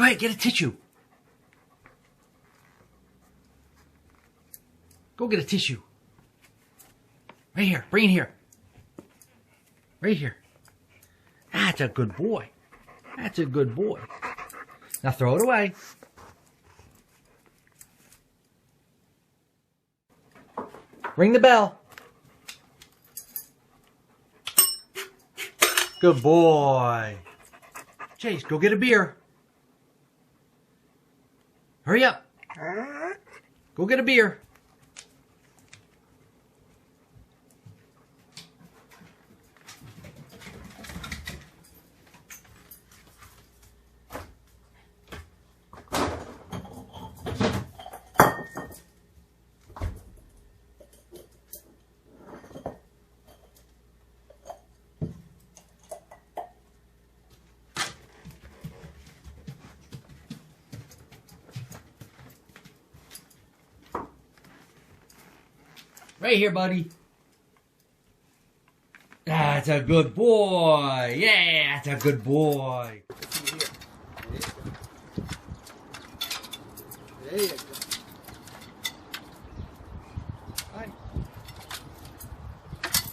ahead, get a tissue. Go get a tissue. Right here, bring it here. Right here. That's a good boy. That's a good boy. Now throw it away. Ring the bell. Good boy. Chase, go get a beer. Hurry up. Go get a beer. Right here, buddy. That's a good boy. Yeah, that's a good boy. There you go. Fine.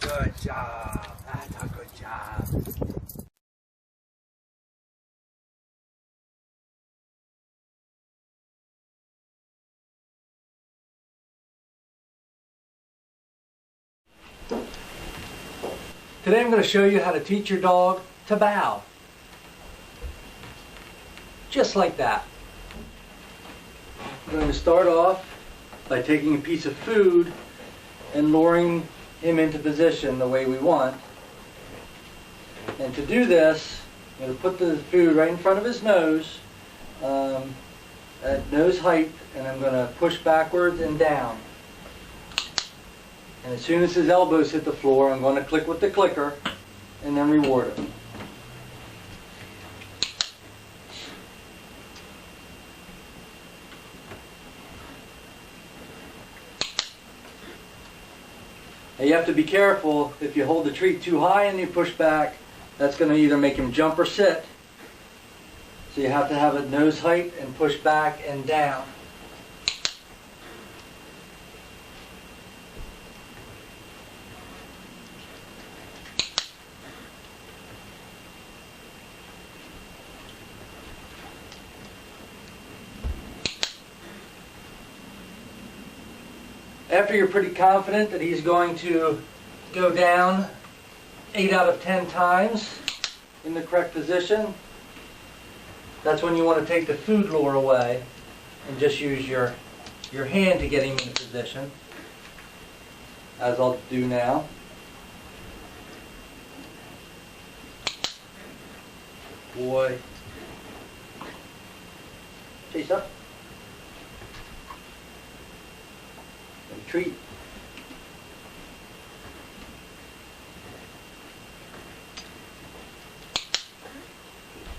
Good job. That's a good job. Today I'm going to show you how to teach your dog to bow. Just like that. I'm going to start off by taking a piece of food and luring him into position the way we want. And to do this, I'm going to put the food right in front of his nose, at nose height, and I'm going to push backwards and down. And as soon as his elbows hit the floor, I'm going to click with the clicker and then reward him. Now you have to be careful. If you hold the treat too high and you push back, that's going to either make him jump or sit. So you have to have it nose height and push back and down. After you're pretty confident that he's going to go down 8 out of 10 times in the correct position, that's when you want to take the food lure away and just use your hand to get him in position, as I'll do now. Boy. Chase up. Treat.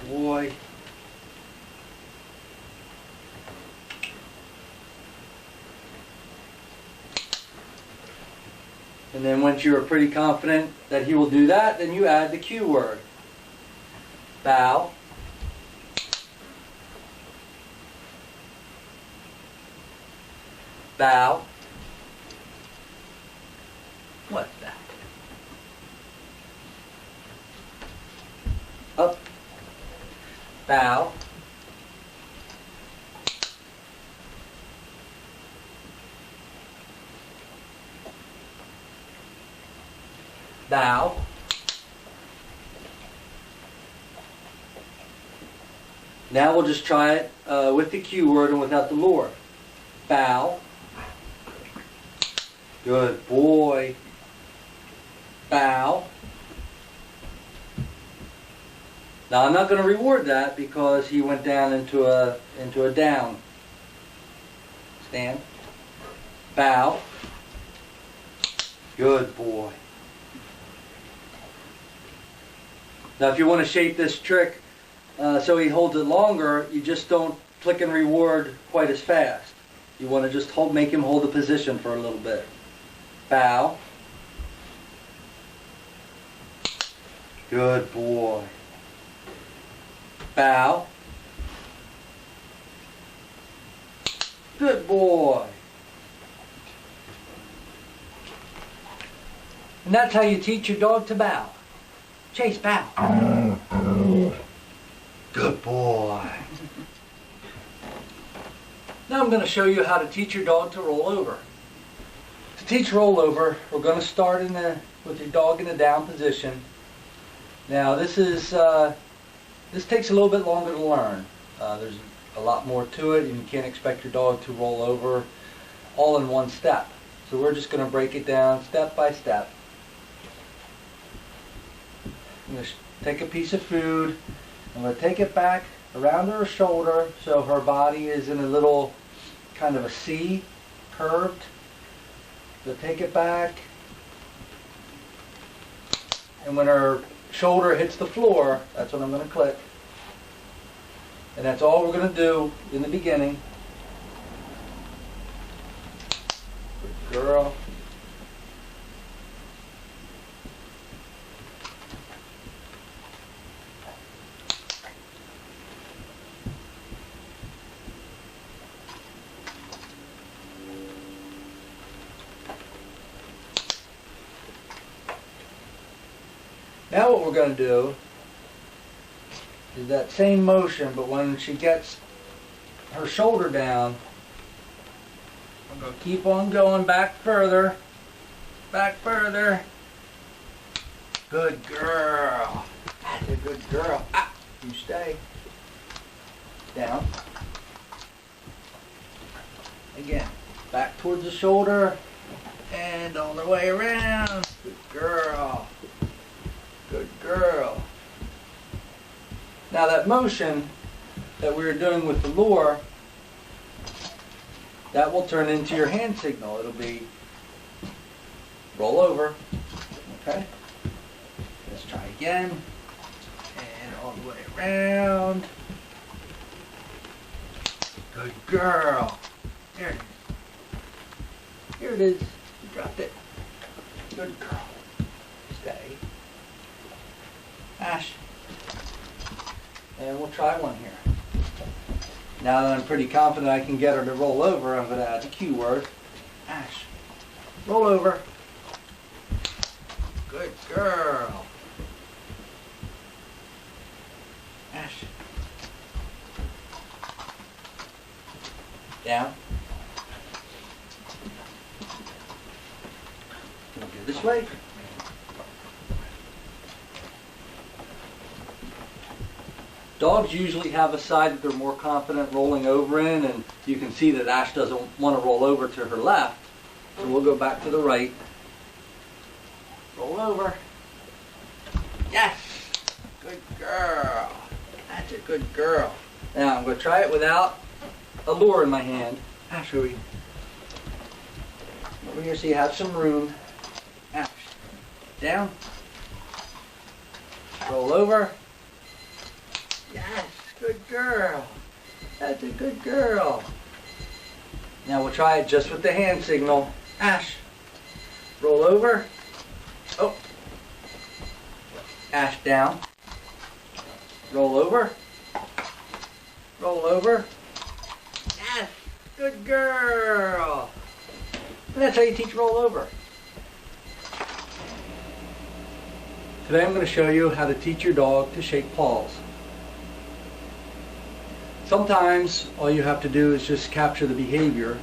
Boy. And then once you are pretty confident that he will do that, then you add the cue word. Bow. Bow. What's that? Up. Bow. Bow. Now we'll just try it with the cue word and without the lure. Bow. Good boy. Bow. Now I'm not going to reward that because he went down into a down. Stand. Bow. Good boy. Now if you want to shape this trick so he holds it longer, you just don't click and reward quite as fast. You want to just make him hold the position for a little bit. Bow. Good boy. Bow. Good boy. And that's how you teach your dog to bow. Chase, bow. Good boy. Now I'm going to show you how to teach your dog to roll over. To teach rollover, we're going to start with your dog in the down position. Now this takes a little bit longer to learn. There's a lot more to it, and you can't expect your dog to roll over all in one step. So we're just going to break it down step by step. I'm going to take a piece of food. I'm going to take it back around her shoulder so her body is in a little kind of a C, curved. So take it back. And when her shoulder hits the floor, that's when I'm going to click. And that's all we're going to do in the beginning. Good girl. Now what we're going to do is that same motion, but when she gets her shoulder down, I'm going to keep on going back further. Back further. Good girl. That's a good girl. Ah, you stay. Down. Again, back towards the shoulder and all the way around. Good girl. Good girl. Now that motion that we were doing with the lure, that will turn into your hand signal. It'll be roll over. Okay? Let's try again. And all the way around. Good girl. There it is. Here it is. You dropped it. Good girl. Stay. Ash. And we'll try one here. Now that I'm pretty confident I can get her to roll over, I'm going to add the cue word. Ash. Roll over. Good girl. Ash. Down. Can we go this way? Dogs usually have a side that they're more confident rolling over in, and you can see that Ash doesn't want to roll over to her left. So we'll go back to the right. Roll over. Yes! Good girl. That's a good girl. Now I'm going to try it without a lure in my hand. Ash, over here so you have some room. Ash. Down. Roll over. Yes, good girl. That's a good girl. Now we'll try it just with the hand signal. Ash, roll over. Oh. Ash, down. Roll over. Roll over. Yes, good girl. And that's how you teach roll over. Today I'm going to show you how to teach your dog to shake paws. Sometimes all you have to do is just capture the behavior.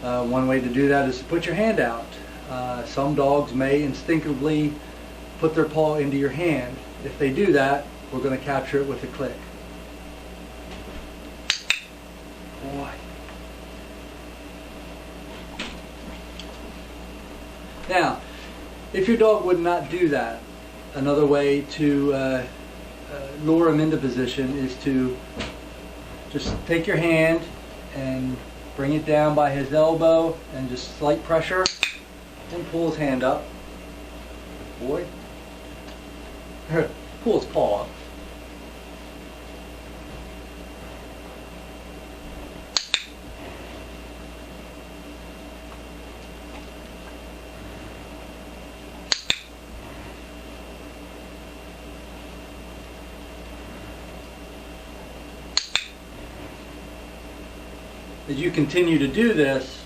One way to do that is to put your hand out. Some dogs may instinctively put their paw into your hand. If they do that, we're going to capture it with a click. Boy. Now, if your dog would not do that, another way to lure him into position is to just take your hand and bring it down by his elbow and just slight pressure and pull his hand up. Boy. Pull his paw up. as you continue to do this,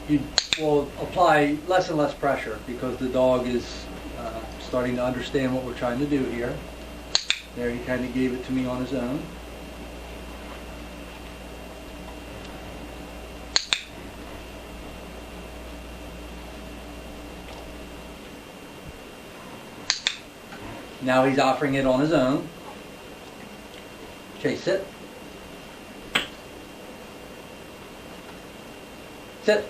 you will apply less and less pressure because the dog is starting to understand what we're trying to do here. There, he kind of gave it to me on his own. Now he's offering it on his own. Chase, sit. Sit.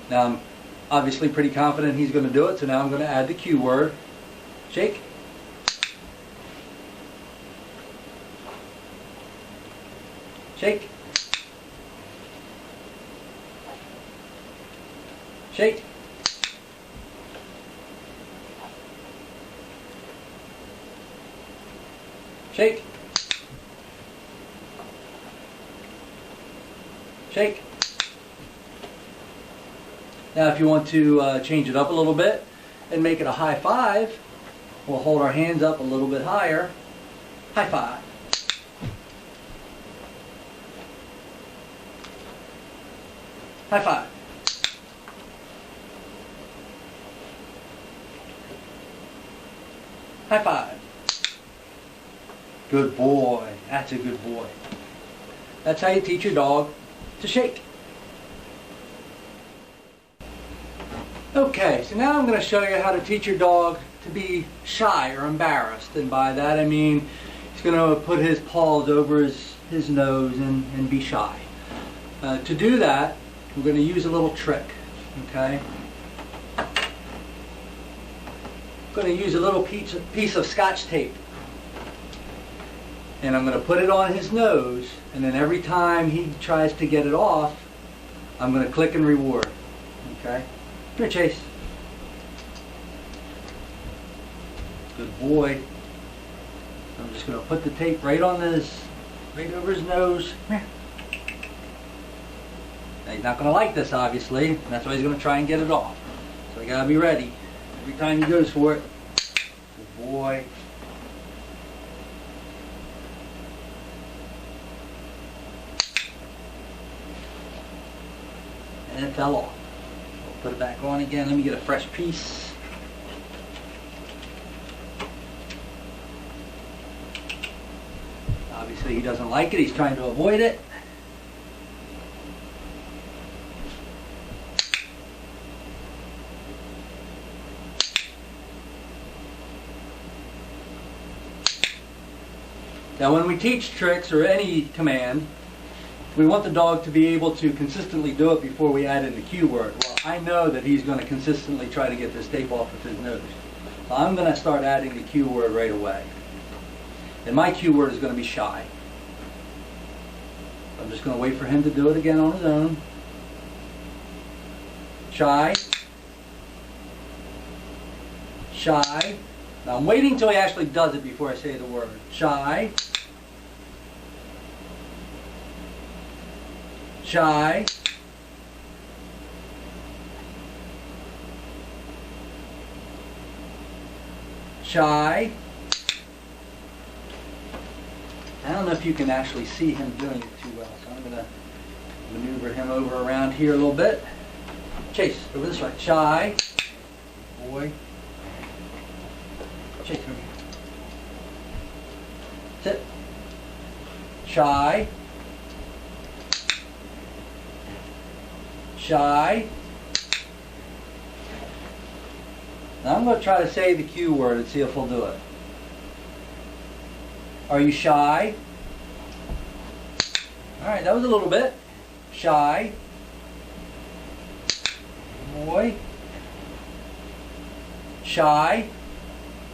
Now I'm obviously pretty confident he's going to do it, so now I'm going to add the cue word. Shake. Shake. Shake. Shake. Shake. Now if you want to change it up a little bit and make it a high five, we'll hold our hands up a little bit higher. High five. High five. High five. Good boy. That's a good boy. That's how you teach your dog to shake. Okay, so now I'm going to show you how to teach your dog to be shy or embarrassed. And by that I mean he's going to put his paws over his nose and be shy. To do that, we're going to use a little trick. Okay? I'm going to use a little piece of Scotch tape. And I'm going to put it on his nose, and then every time he tries to get it off, I'm going to click and reward. Okay? Come here, Chase. Good boy. I'm just going to put the tape right over his nose. Come here. Now, he's not going to like this, obviously. And that's why he's going to try and get it off. So you got to be ready. Every time he goes for it. Good boy. And it fell off. We'll put it back on again. Let me get a fresh piece. Obviously he doesn't like it. He's trying to avoid it. Now when we teach tricks or any command, we want the dog to be able to consistently do it before we add in the cue word. Well, I know that he's going to consistently try to get this tape off of his nose. So I'm going to start adding the cue word right away. And my cue word is going to be shy. I'm just going to wait for him to do it again on his own. Shy. Shy. Now I'm waiting until he actually does it before I say the word. Shy. Shy. Shy. I don't know if you can actually see him doing it too well, so I'm going to maneuver him over around here a little bit. Chase, over this way. Shy. Boy. Chase, over here. Sit. Shy. Shy. Now I'm going to try to say the cue word and see if he'll do it. Are you shy? Alright, that was a little bit. Shy. Boy. Shy.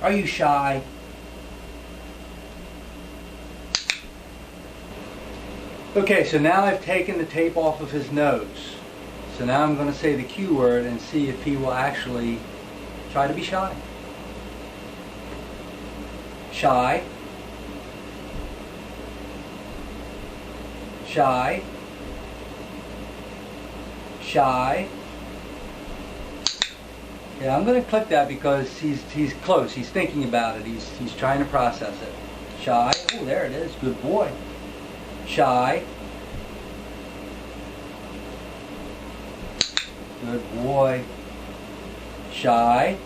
Are you shy? Okay, so now I've taken the tape off of his nose. So now I'm going to say the cue word and see if he will actually try to be shy. Shy. Shy. Shy. Yeah, I'm going to click that because he's close. He's thinking about it. He's trying to process it. Shy. Oh, there it is. Good boy. Shy. Good boy. Shy.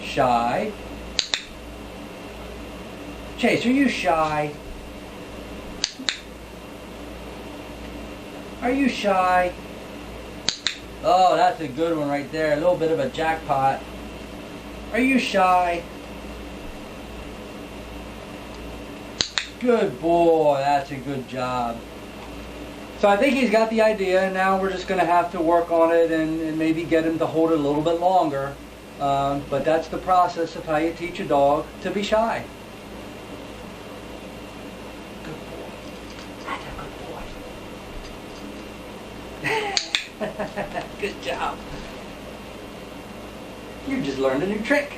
Shy. Chase, are you shy? Are you shy? Oh, that's a good one right there. A little bit of a jackpot. Are you shy? Good boy. That's a good job. So I think he's got the idea, and now we're just going to have to work on it and maybe get him to hold it a little bit longer. But that's the process of how you teach a dog to be shy. Good boy. That's a good boy. Good job. You just learned a new trick.